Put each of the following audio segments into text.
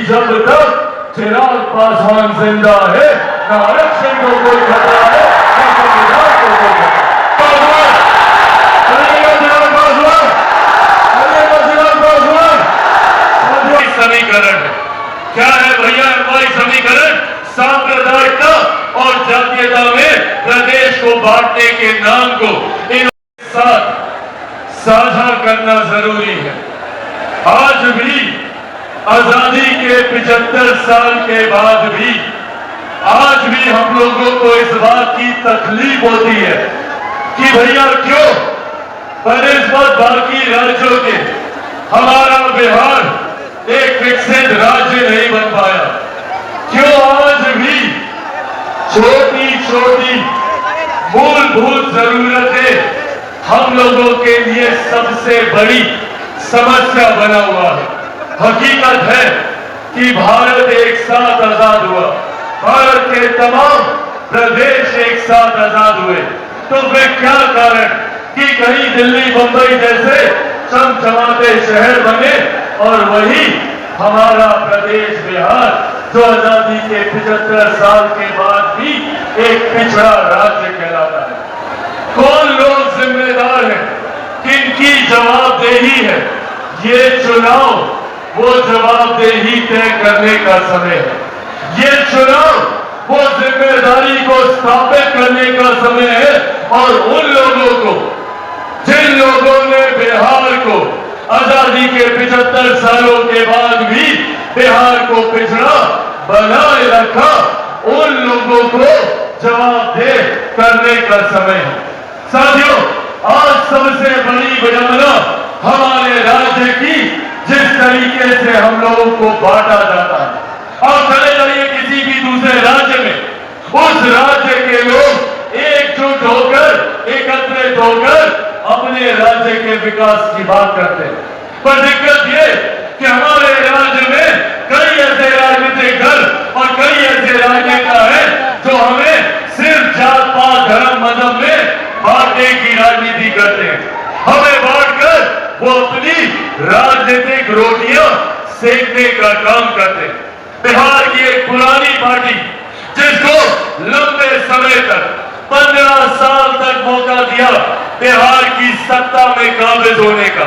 जब तक चिराग पासवान जिंदा है, न आरक्षण को कोई खतरा है, न संविधान को कोई खतरा। समीकरण है क्या है भैया? हमारी समीकरण सांप्रदायिकता और जातीयता में प्रदेश को बांटने के नाम को इन साथ साझा करना जरूरी है। आज भी आजादी के 75 साल के बाद भी आज भी हम लोगों को इस बात की तकलीफ होती है कि भैया क्यों बनिस्बत बाकी राज्यों के हमारा बिहार एक विकसित राज्य नहीं बन पाया। क्यों आज भी छोटी छोटी मूलभूत जरूरतें हम लोगों के लिए सबसे बड़ी समस्या बना हुआ है। हकीकत है कि भारत एक साथ आजाद हुआ, भारत के तमाम प्रदेश एक साथ आजाद हुए, तो फिर क्या कारण कि कहीं दिल्ली बंबई जैसे चमचमाते शहर बने और वही हमारा प्रदेश बिहार जो आजादी के 75 साल के बाद भी एक पिछड़ा राज्य कहलाता है। कौन लोग जिम्मेदार हैं, किनकी जवाबदेही है? ये चुनाव वो जवाबदेही तय करने का समय है। ये चुनाव वो जिम्मेदारी को स्थापित करने का समय है और उन लोगों को जिन लोगों ने बिहार को आजादी के 75 सालों के बाद भी बिहार को पिछड़ा बनाए रखा, उन लोगों को जवाबदेह करने का समय है। साथियों, आज सबसे बड़ी विडंबना हमारे राज्य की जिस तरीके से हम लोगों को बांटा जाता है। और चले जाइए किसी भी दूसरे राज्य में, उस राज्य के लोग एकजुट होकर एकत्रित होकर अपने राज्य के विकास की बात करते हैं। पर दिक्कत ये कि हमारे राज्य में कई ऐसे राजनीतिक दल और कई ऐसे राजनेता हैं जो हमें सिर्फ जात पात धर्म मजहब में बांटने की राजनीति करते हैं। हमें बांटकर वो अपनी राजनीतिक रोटियां सेकने का काम करते हैं। बिहार की एक पुरानी पार्टी जिसको लंबे समय तक 15 साल तक मौका दिया बिहार की सत्ता में काबिज होने का,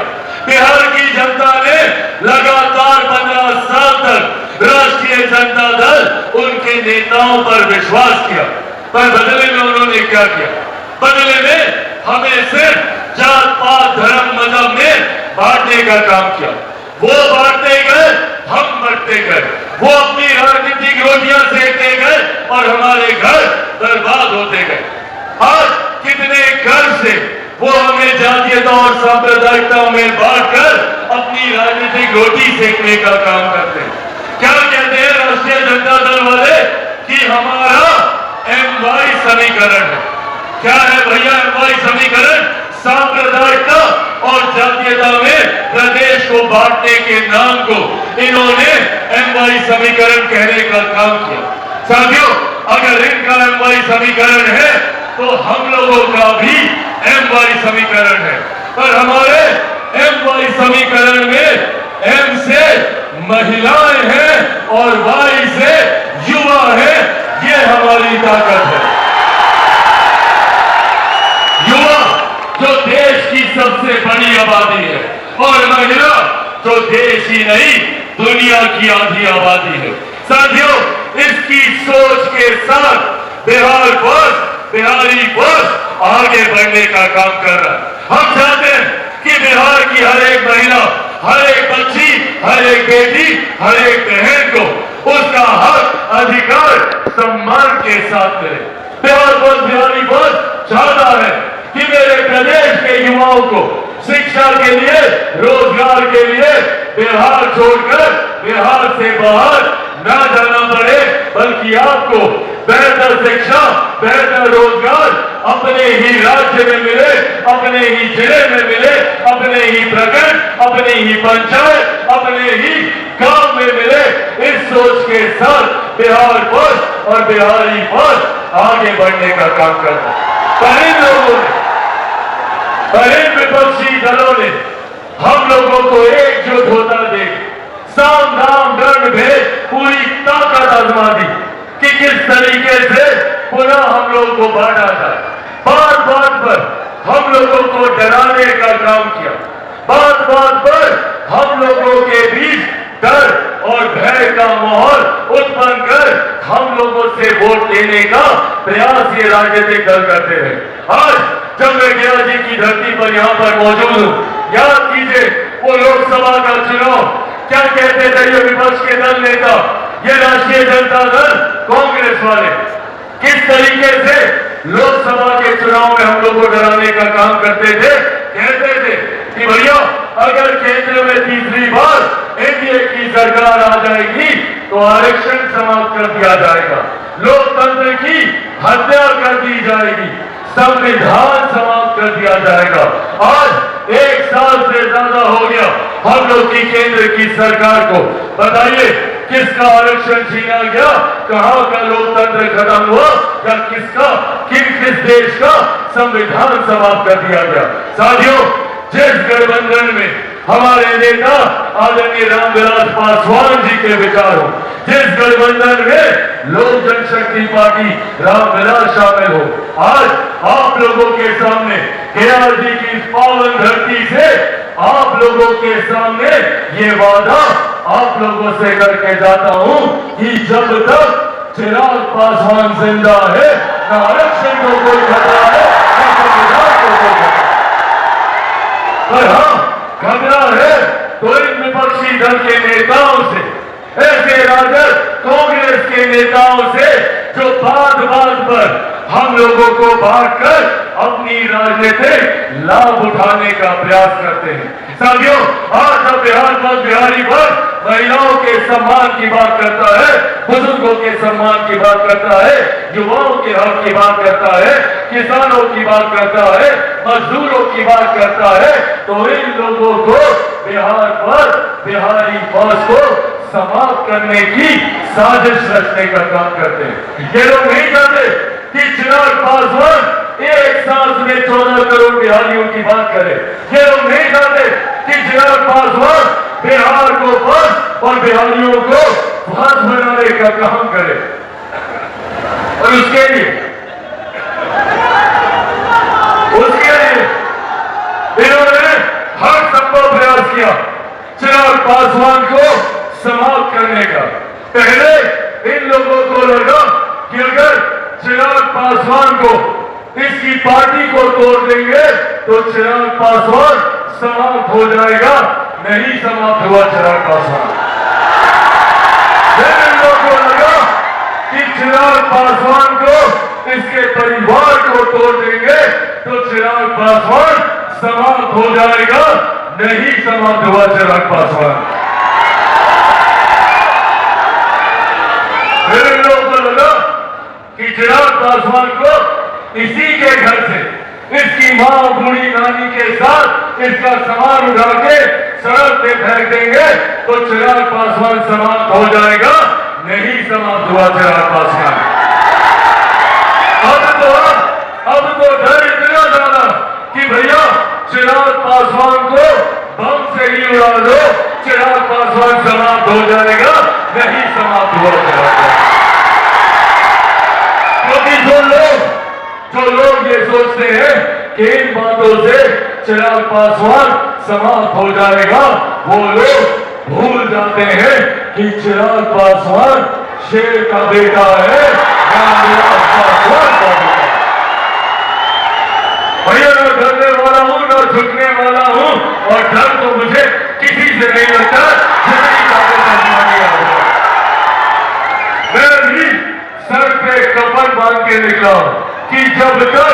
बिहार की जनता ने लगातार 15 साल तक राष्ट्रीय जनता दल उनके नेताओं पर विश्वास किया, पर बदले में उन्होंने क्या किया? बदले में हमें सिर्फ जात पात धर्म मजहब में बांटने का काम किया। वो बांटते गए, हम बंटते गए, वो अपनी राजनीतिक रोटियां सेकते गए और हमारे घर बर्बाद होते गए। आज कितने गर्व से वो हमें जातीयता और सांप्रदायिकता में बांटकर अपनी राजनीतिक रोटी सेकने का काम करते हैं। क्या कहते हैं राष्ट्रीय जनता दल वाले कि हमारा MY समीकरण है। क्या है भैया MY समीकरण? सांप्रदायिकता और जातीयता में प्रदेश को बांटने के नाम को इन्होंने MY समीकरण कहने का काम किया। साथियों, अगर इनका MY समीकरण है तो हम लोगों का भी MY समीकरण है। पर हमारे MY समीकरण में M से महिलाएं हैं और Y से युवा है। ये हमारी ताकत है। युवा जो देश की सबसे बड़ी आबादी है और महिला जो देश ही नहीं दुनिया की आधी आबादी है। साथियों, इसकी सोच के साथ बिहार फर्स्ट, बिहारी फर्स्ट आगे बढ़ने का काम कर रहा है। हम चाहते हैं कि बिहार की हर एक महिला, हर एक बच्ची, हर एक बेटी, हर एक बहन को उसका हक अधिकार सम्मान के साथ मिले। बिहार फर्स्ट, बिहारी फर्स्ट चाहता है कि मेरे प्रदेश के युवाओं को शिक्षा के लिए, रोजगार के लिए बिहार छोड़कर बिहार से बाहर ना जाना पड़े, बल्कि आपको बेहतर शिक्षा, बेहतर रोजगार अपने ही राज्य में मिले, अपने ही जिले में मिले, अपने ही प्रखंड, अपनी ही पंचायत, अपने ही गांव में मिले। इस सोच के साथ बिहार फर्स्ट और बिहारी फर्स्ट आगे बढ़ने का काम करता है। पर इन लोगों ने, पर इन विपक्षी दलों ने हम लोगों को एकजुट होता देख साम दाम दंड भेद आजमा दी कि किस तरीके से पुनः हम लोग को बांटा जाए। बात बात पर हम लोगों को डराने का काम किया, बात बात पर हम लोगों के बीच डर और भय का माहौल उत्पन्न कर हम लोगों से वोट लेने का प्रयास ये राजनीतिक दल करते रहे। आज जब मैं गया जी की धरती पर यहाँ पर मौजूद हूँ, याद कीजिए वो लोकसभा का चुनाव, क्या कहते थे ये विपक्ष के दल नेता, ये राष्ट्रीय जनता दल, कांग्रेस वाले किस तरीके से लोकसभा के चुनाव में हम लोग को डराने का काम करते थे। कहते थे कि भैया अगर केंद्र में तीसरी बार एनडीए की सरकार आ जाएगी तो आरक्षण समाप्त कर दिया जाएगा, लोकतंत्र की हत्या कर दी जाएगी, संविधान समाप्त कर दिया जाएगा। आज 1 साल से ज्यादा हो गया हम लोग की केंद्र की सरकार को, बताइए किसका आरक्षण छीना गया, कहां का लोकतंत्र खत्म हुआ, या किस देश का संविधान समाप्त कर दिया गया। साथियों, जिस गठबंधन में हमारे नेता आदरणीय रामविलास पासवान जी के विचार हो, जिस गठबंधन में लोक जनशक्ति पार्टी रामविलास शामिल हो, आज आप लोगों के सामने केआर जी की पावन धरती से आप लोगों के सामने ये वादा आप लोगों से करके जाता हूं कि जब तक चिराग पासवान जिंदा है न आरक्षण को कोई खतरा है न संविधान को कोई खतरा। पर हाँ, खतरा है तो इन विपक्षी दल के नेताओं से, ऐसे राजद कांग्रेस के नेताओं से जो बात बात पर हम लोगों को बांटकर अपनी राजनीतिक लाभ उठाने का प्रयास करते हैं। साथियों, आज जब बिहारी वर्ग महिलाओं के सम्मान की बात करता है, बुजुर्गों के सम्मान की बात करता है, युवाओं के हक की बात करता है, किसानों की बात करता है, मजदूरों की बात करता है, तो इन लोगों को बिहार पर बिहारी फौज को समाप्त करने की साजिश रचने का काम करते हैं। ये लोग नहीं चाहते कि चिराग पासवान एक सांस में 14 करोड़ बिहारियों की बात करे। ये लोग नहीं चाहते कि चिराग पासवान बिहार को फंस और बिहारियों को फंस बनाने का काम करे। और उसके लिए इन्होंने हर संभव प्रयास किया चिराग पासवान को समाप्त करने का। पहले इन लोगों को लगा कि अगर चिराग पासवान को, इसकी पार्टी को तोड़ देंगे तो चिराग पासवान समाप्त हो जाएगा। नहीं समाप्त हुआ चिराग पासवान। फिर इन लोगों को लगा कि चिराग पासवान को, इसके परिवार को तोड़ देंगे तो चिराग पासवान समाप्त हो जाएगा। नहीं समाप्त हुआ चिराग पासवान। फिर इन लोगों को लगा कि चिराग पासवान को इसी के घर से, इसकी मां बूढ़ी नानी के साथ इसका सामान उठा के सड़क पे फेंक देंगे तो चिराग पासवान समाप्त हो जाएगा। नहीं समाप्त हुआ चिराग पासवान। अब तो डर इतना ज्यादा कि भैया चिराग पासवान को बम से ही उड़ा दो, चिराग पासवान समाप्त हो जाएगा। नहीं समाप्त हुआ चिराग पासवान। क्योंकि जो लोग ये सोचते हैं कि इन बातों से चिराग पासवान समाप्त हो जाएगा, वो लोग भूल जाते हैं कि चिराग पासवान शेर का बेटा है, रामविलास पासवान का बेटा। भैया मैं डरने वाला हूं ना झुकने वाला हूं, और डर तो मुझे किसी से नहीं लगता जितनी ताकत आजमानी आ रही। मैं भी सर पे कफन बांध के निकला कि जब तक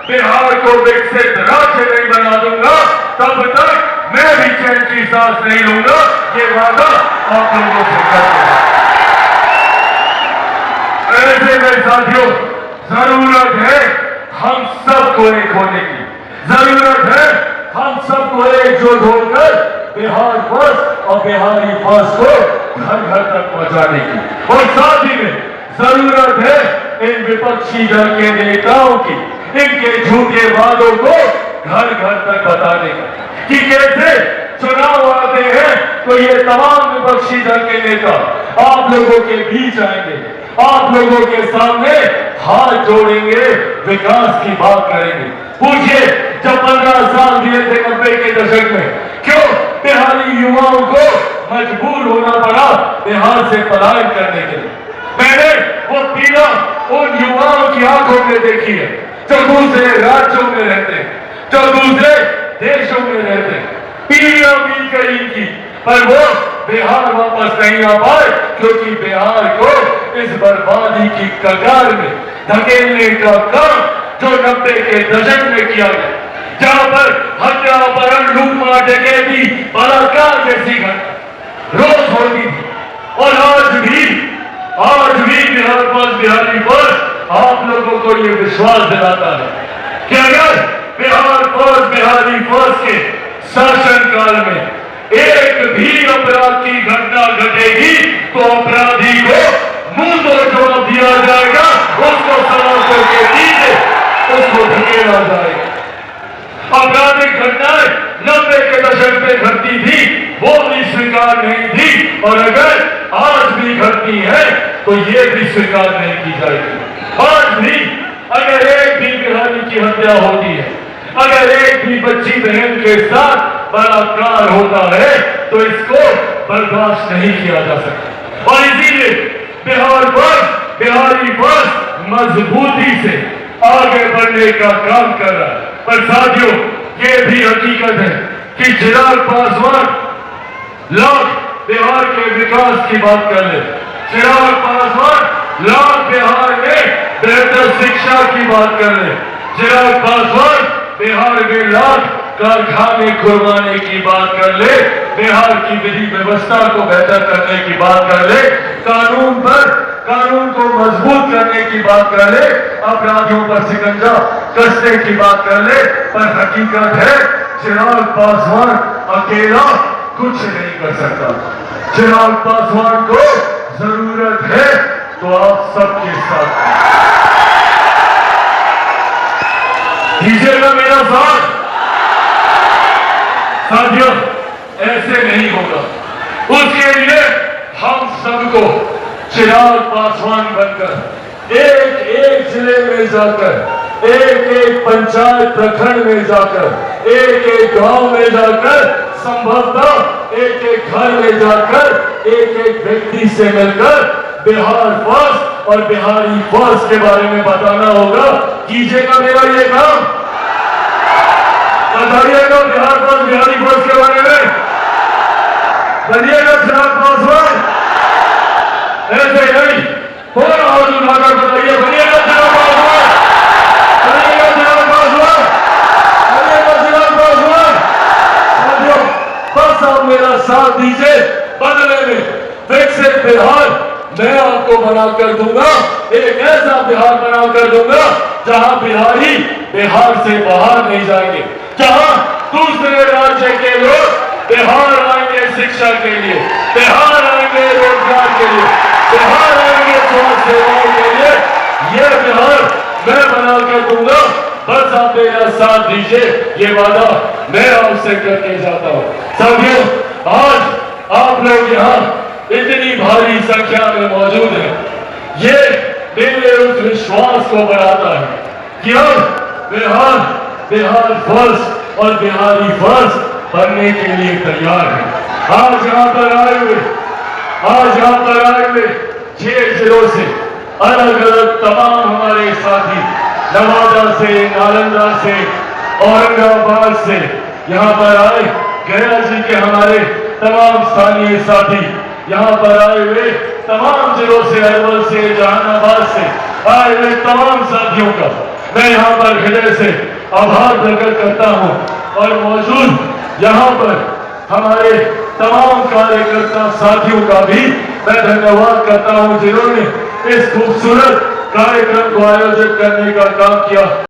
बिहार को विकसित राज्य नहीं बना दूंगा तब तक मैं भी चैन की सांस नहीं लूंगा। ये वादा आप लोगों से करता हूं। ऐसे में साथियों, जरूरत है हम सबको एक होने की, जरूरत है हम सबको एकजुट होकर बिहार बस और बिहारी बस को घर घर तक पहुंचाने की। और साथ ही में जरूरत है इन विपक्षी दल के नेताओं की, इनके झूठे वादों को घर घर तक बताने का कि कैसे चुनाव आते हैं तो ये तमाम विपक्षी दल के नेता आप लोगों के बीच आएंगे, आप लोगों के सामने हाथ जोड़ेंगे, विकास की बात करेंगे। पूछिए, जब 15 साल दिए थे 90 के दशक में, क्यों बिहारी युवाओं को मजबूर होना पड़ा बिहार से पलायन करने के लिए? मैंने वो पीड़ा उन युवाओं की आंखों में देखी है जो दूसरे राज्यों में रहते हैं, जो दूसरे देशों में रहते हैं। पीढ़ियां बीत गई इनकी, पर वो बिहार वापस नहीं आ पाए, क्योंकि बिहार को इस बर्बादी की कगार में धकेलने का काम जो 90 के दशक में किया गया, जहां पर हत्या, अपहरण, लूटमार, डकैती, बलात्कार जैसी घटना रोज होती थी। और आज भी बिहार फर्स्ट, बिहारी फर्स्ट आप लोगों को ये विश्वास दिलाता है कि अगर बिहार फर्स्ट, बिहारी फर्स्ट के शासन काल में एक भी अपराध की घटना घटेगी तो अपराधी को मुंह तोड़ जवाब दिया जाएगा, उसको सलाखों के नीचे उसको धकेला जाएगा। आपराधिक घटनाएं 90 के दशक में घटती थी, वो भी स्वीकार नहीं थी, और अगर आज भी घटती है तो ये भी स्वीकार नहीं की जाएगी। आज भी अगर एक भी बिहारी की हत्या होती है, अगर एक भी बच्ची बहन के साथ बलात्कार होता है, तो इसको बर्दाश्त नहीं किया जा सकता। और इसीलिए बिहार फर्स्ट, बिहारी फर्स्ट मजबूती से आगे बढ़ने का काम कर रहा है। पर साथियों, ये भी हकीकत है कि चिराग पासवान लाख बिहार के विकास की बात कर ले, चिराग पासवान लाख बिहार में बेहतर शिक्षा की बात कर ले, चिराग पासवान बिहार में लाख कारखाने खुलवाने की बात कर ले, बिहार की विधि व्यवस्था को बेहतर करने की बात कर ले, कानून को मजबूत करने की बात कर ले, अपराधियों पर शिकंजा कसने की बात कर ले। पर हकीकत है चिराग पासवान अकेला कुछ नहीं कर सकता। चिराग पासवान को जरूरत है तो आप सबके साथ दीजिएगा मेरा साथ। साथियों, ऐसे नहीं होगा। उसके लिए हम सबको चिराग पासवान बनकर एक एक जिले में जाकर, एक एक पंचायत प्रखंड में जाकर, एक एक गांव में जाकर, संभवतः एक एक घर में जाकर, एक एक व्यक्ति से मिलकर बिहार फर्स्ट और बिहारी फर्स्ट के बारे में बताना होगा। कीजिएगा मेरा ये काम, बताइएगा बिहार फर्स्ट, बिहारी फर्स्ट के बारे में, बनिएगा चिराग पासवान। ऐसे नहीं, थोड़ा और उठाकर बताइए, बनिएगा चिराग पासवान, बनिएगा चिराग पासवान, बनिएगा चिराग पासवान। साथियों, बस आप मेरा साथ दीजिए, बदले में विकसित बिहार मैं आपको बनाकर दूंगा, एक ऐसा बिहार बनाकर दूंगा जहां बिहारी बिहार से बाहर नहीं जाएंगे, जहां दूसरे राज्य के लोग बिहार आएंगे शिक्षा के लिए, बिहार आएंगे रोजगार के लिए, बिहार आएंगे स्वास्थ्य सेवाओं के लिए। यह बिहार मैं बनाकर दूंगा, बस आप मेरा साथ दीजिए, ये वादा मैं आपसे करके जाता हूं। साथियों, आज आप लोग यहाँ इतनी भारी संख्या में मौजूद है, ये मेरे उस विश्वास को बढ़ाता है कि अब बिहार फर्स्ट और बिहारी फर्स्ट बनने के लिए तैयार है। आज यहाँ पर आए हुए 6 जिलों से अलग अलग तमाम हमारे साथी, नवादा से, नालंदा से, औरंगाबाद से यहाँ पर आए, गया जी के हमारे तमाम स्थानीय साथी यहाँ पर आए हुए, तमाम जिलों से, अरवल से, जहानाबाद से आए हुए तमाम साथियों का मैं यहाँ पर हृदय से आभार प्रकट करता हूँ। और मौजूद यहाँ पर हमारे तमाम कार्यकर्ता साथियों का भी मैं धन्यवाद करता हूँ, जिन्होंने इस खूबसूरत कार्यक्रम को आयोजित करने का काम किया।